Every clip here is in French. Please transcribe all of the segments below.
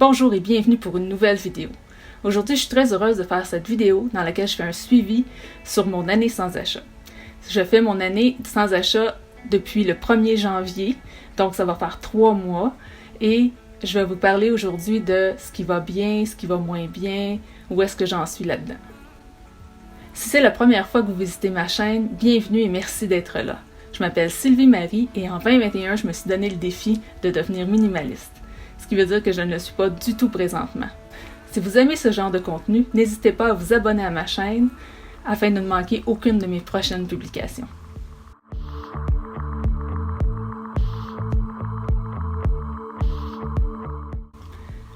Bonjour et bienvenue pour une nouvelle vidéo. Aujourd'hui, je suis très heureuse de faire cette vidéo dans laquelle je fais un suivi sur mon année sans achat. Je fais mon année sans achat depuis le 1er janvier, donc ça va faire 3 mois et je vais vous parler aujourd'hui de ce qui va bien, ce qui va moins bien, où est-ce que j'en suis là-dedans. Si c'est la première fois que vous visitez ma chaîne, bienvenue et merci d'être là. Je m'appelle Sylvie Marie et en 2021, je me suis donné le défi de devenir minimaliste. Ce qui veut dire que je ne le suis pas du tout présentement. Si vous aimez ce genre de contenu, n'hésitez pas à vous abonner à ma chaîne afin de ne manquer aucune de mes prochaines publications.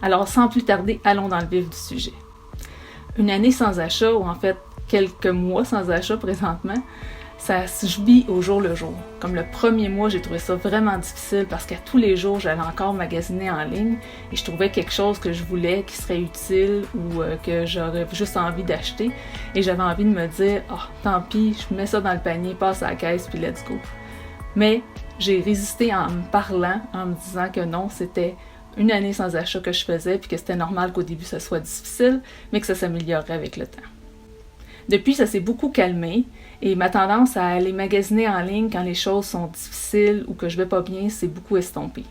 Alors sans plus tarder, allons dans le vif du sujet. Une année sans achat, ou en fait quelques mois sans achat présentement, ça se vit au jour le jour. Comme le premier mois, j'ai trouvé ça vraiment difficile parce qu'à tous les jours, j'allais encore magasiner en ligne et je trouvais quelque chose que je voulais, qui serait utile ou que j'aurais juste envie d'acheter. Et j'avais envie de me dire « Ah, tant pis, je mets ça dans le panier, passe à la caisse, puis let's go ». Mais j'ai résisté en me parlant, en me disant que non, c'était une année sans achat que je faisais puis que c'était normal qu'au début, ça soit difficile, mais que ça s'améliorerait avec le temps. Depuis, ça s'est beaucoup calmé et ma tendance à aller magasiner en ligne quand les choses sont difficiles ou que je vais pas bien s'est beaucoup estompée.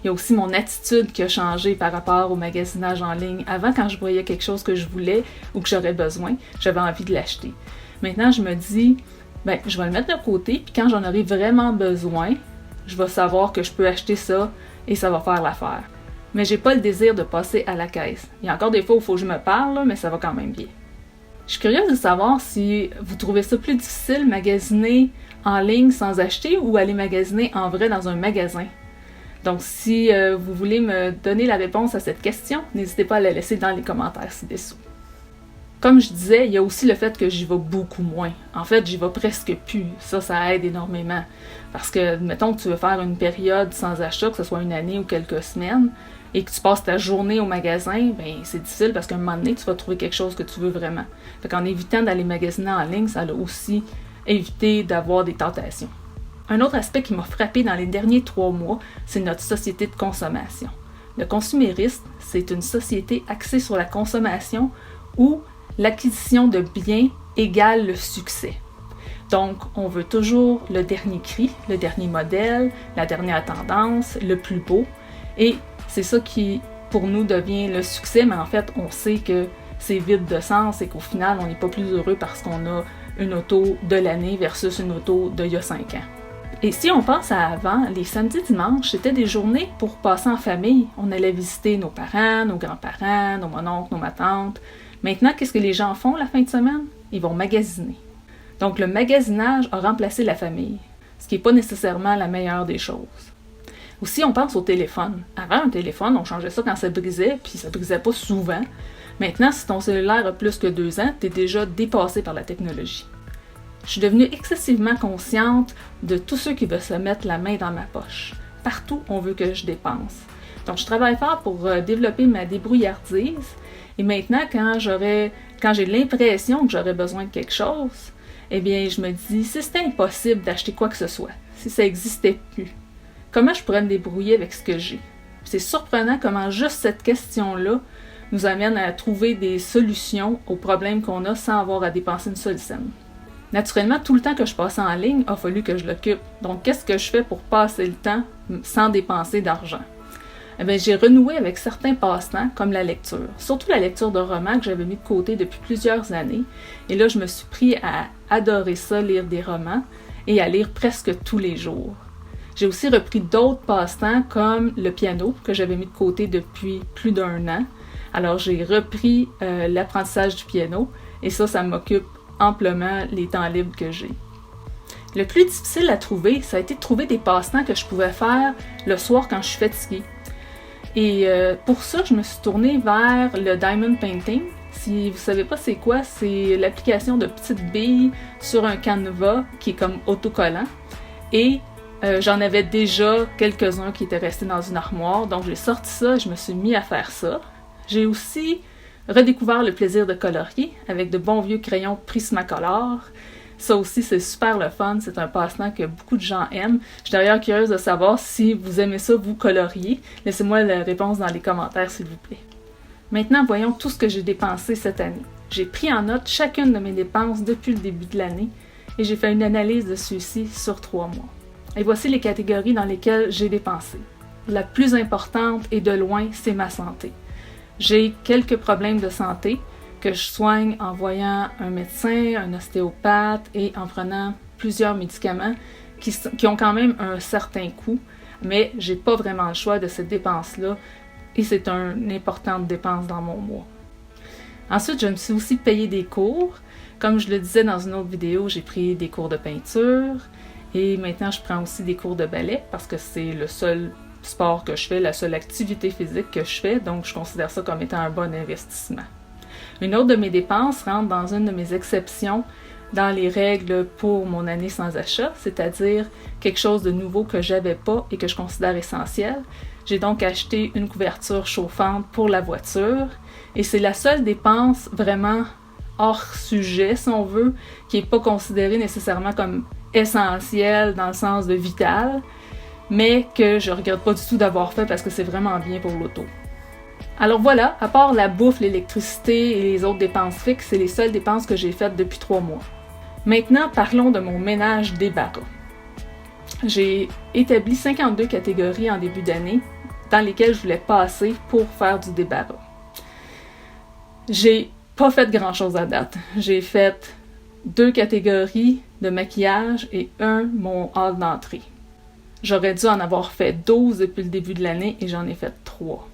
Il y a aussi mon attitude qui a changé par rapport au magasinage en ligne. Avant, quand je voyais quelque chose que je voulais ou que j'aurais besoin, j'avais envie de l'acheter. Maintenant, je me dis, je vais le mettre de côté puis quand j'en aurai vraiment besoin, je vais savoir que je peux acheter ça et ça va faire l'affaire. Mais j'ai pas le désir de passer à la caisse. Il y a encore des fois où il faut que je me parle, mais ça va quand même bien. Je suis curieuse de savoir si vous trouvez ça plus difficile magasiner en ligne sans acheter ou aller magasiner en vrai dans un magasin. Donc si vous voulez me donner la réponse à cette question, n'hésitez pas à la laisser dans les commentaires ci-dessous. Comme je disais, il y a aussi le fait que j'y vais beaucoup moins. En fait, j'y vais presque plus. Ça aide énormément. Parce que, mettons que tu veux faire une période sans achat, que ce soit une année ou quelques semaines, et que tu passes ta journée au magasin, c'est difficile parce qu'à un moment donné, tu vas trouver quelque chose que tu veux vraiment. Fait qu'en évitant d'aller magasiner en ligne, ça a aussi évité d'avoir des tentations. Un autre aspect qui m'a frappé dans les derniers 3 mois, c'est notre société de consommation. Le consumérisme, c'est une société axée sur la consommation où l'acquisition de biens égale le succès. Donc, on veut toujours le dernier cri, le dernier modèle, la dernière tendance, le plus beau. Et c'est ça qui, pour nous, devient le succès, mais en fait, on sait que c'est vide de sens et qu'au final, on n'est pas plus heureux parce qu'on a une auto de l'année versus une auto d'il y a 5 ans. Et si on pense à avant, les samedis dimanches, c'était des journées pour passer en famille. On allait visiter nos parents, nos grands-parents, nos mononcles, nos matantes. Maintenant, qu'est-ce que les gens font la fin de semaine? Ils vont magasiner. Donc, le magasinage a remplacé la famille, ce qui n'est pas nécessairement la meilleure des choses. Aussi, on pense au téléphone. Avant, un téléphone, on changeait ça quand ça brisait, puis ça brisait pas souvent. Maintenant, si ton cellulaire a plus que 2 ans, tu es déjà dépassé par la technologie. Je suis devenue excessivement consciente de tous ceux qui veulent se mettre la main dans ma poche. Partout, on veut que je dépense. Donc, je travaille fort pour développer ma débrouillardise. Et maintenant, quand j'ai l'impression que j'aurais besoin de quelque chose, eh bien, je me dis, si c'était impossible d'acheter quoi que ce soit, si ça n'existait plus, comment je pourrais me débrouiller avec ce que j'ai? C'est surprenant comment juste cette question-là nous amène à trouver des solutions aux problèmes qu'on a sans avoir à dépenser une seule scène. Naturellement, tout le temps que je passais en ligne, il a fallu que je l'occupe. Donc, qu'est-ce que je fais pour passer le temps sans dépenser d'argent? Eh bien, j'ai renoué avec certains passe-temps, comme la lecture. Surtout la lecture de romans que j'avais mis de côté depuis plusieurs années. Et là, je me suis pris à adorer ça, lire des romans, et à lire presque tous les jours. J'ai aussi repris d'autres passe-temps, comme le piano, que j'avais mis de côté depuis plus d'1 an. Alors, j'ai repris l'apprentissage du piano, et ça m'occupe amplement les temps libres que j'ai. Le plus difficile à trouver, ça a été de trouver des passe-temps que je pouvais faire le soir quand je suis fatiguée. Et pour ça, je me suis tournée vers le Diamond Painting. Si vous ne savez pas c'est quoi, c'est l'application de petites billes sur un canevas qui est comme autocollant. Et j'en avais déjà quelques-uns qui étaient restés dans une armoire, donc j'ai sorti ça et je me suis mis à faire ça. J'ai aussi redécouvert le plaisir de colorier avec de bons vieux crayons Prismacolor. Ça aussi, c'est super le fun. C'est un passe-temps que beaucoup de gens aiment. Je suis d'ailleurs curieuse de savoir si vous aimez ça, vous colorier. Laissez-moi la réponse dans les commentaires, s'il vous plaît. Maintenant, voyons tout ce que j'ai dépensé cette année. J'ai pris en note chacune de mes dépenses depuis le début de l'année et j'ai fait une analyse de ceux-ci sur 3 mois. Et voici les catégories dans lesquelles j'ai dépensé. La plus importante et de loin, c'est ma santé. J'ai quelques problèmes de santé que je soigne en voyant un médecin, un ostéopathe et en prenant plusieurs médicaments qui ont quand même un certain coût, mais j'ai pas vraiment le choix de cette dépense-là et c'est une importante dépense dans mon mois. Ensuite, je me suis aussi payé des cours. Comme je le disais dans une autre vidéo, j'ai pris des cours de peinture et maintenant je prends aussi des cours de ballet parce que c'est le seul sport que je fais, la seule activité physique que je fais, donc je considère ça comme étant un bon investissement. Une autre de mes dépenses rentre dans une de mes exceptions dans les règles pour mon année sans achat, c'est-à-dire quelque chose de nouveau que j'avais pas et que je considère essentiel. J'ai donc acheté une couverture chauffante pour la voiture et c'est la seule dépense vraiment hors sujet, si on veut, qui n'est pas considérée nécessairement comme essentielle dans le sens de vital, mais que je regrette pas du tout d'avoir fait parce que c'est vraiment bien pour l'auto. Alors voilà, à part la bouffe, l'électricité et les autres dépenses fixes, c'est les seules dépenses que j'ai faites depuis 3 mois. Maintenant, parlons de mon ménage débarras. J'ai établi 52 catégories en début d'année dans lesquelles je voulais passer pour faire du débarras. J'ai pas fait grand-chose à date. J'ai fait 2 catégories de maquillage et mon hall d'entrée. J'aurais dû en avoir fait 12 depuis le début de l'année et j'en ai fait 3.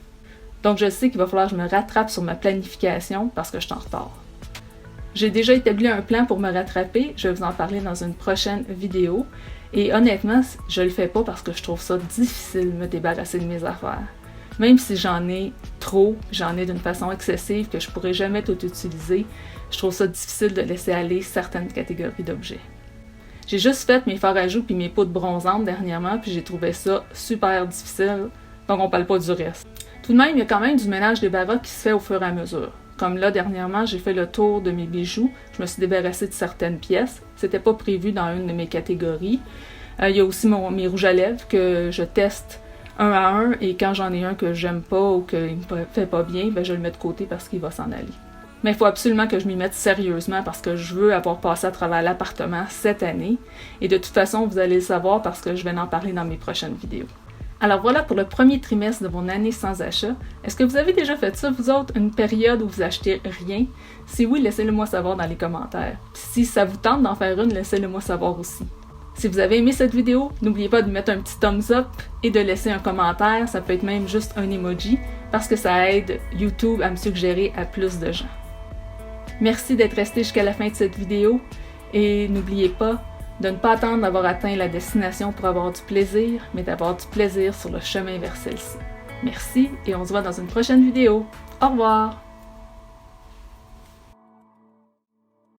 Donc je sais qu'il va falloir que je me rattrape sur ma planification parce que je suis en retard. J'ai déjà établi un plan pour me rattraper, je vais vous en parler dans une prochaine vidéo. Et honnêtement, je le fais pas parce que je trouve ça difficile de me débarrasser de mes affaires. Même si j'en ai trop, j'en ai d'une façon excessive que je pourrais jamais tout utiliser, je trouve ça difficile de laisser aller certaines catégories d'objets. J'ai juste fait mes fards à joues puis mes poudres bronzantes dernièrement, puis j'ai trouvé ça super difficile, donc on parle pas du reste. Tout de même, il y a quand même du ménage débarras qui se fait au fur et à mesure. Comme là, dernièrement, j'ai fait le tour de mes bijoux, je me suis débarrassée de certaines pièces, c'était pas prévu dans une de mes catégories. Il y a aussi mes rouges à lèvres que je teste un à un, et quand j'en ai un que j'aime pas ou qu'il me fait pas bien, ben je le mets de côté parce qu'il va s'en aller. Mais il faut absolument que je m'y mette sérieusement parce que je veux avoir passé à travers l'appartement cette année. Et de toute façon, vous allez le savoir parce que je vais en parler dans mes prochaines vidéos. Alors voilà pour le premier trimestre de mon année sans achat. Est-ce que vous avez déjà fait ça, vous autres, une période où vous achetez rien? Si oui, laissez-le moi savoir dans les commentaires. Puis si ça vous tente d'en faire une, laissez-le moi savoir aussi. Si vous avez aimé cette vidéo, n'oubliez pas de mettre un petit thumbs up et de laisser un commentaire, ça peut être même juste un emoji, parce que ça aide YouTube à me suggérer à plus de gens. Merci d'être resté jusqu'à la fin de cette vidéo et n'oubliez pas de ne pas attendre d'avoir atteint la destination pour avoir du plaisir, mais d'avoir du plaisir sur le chemin vers celle-ci. Merci et on se voit dans une prochaine vidéo. Au revoir!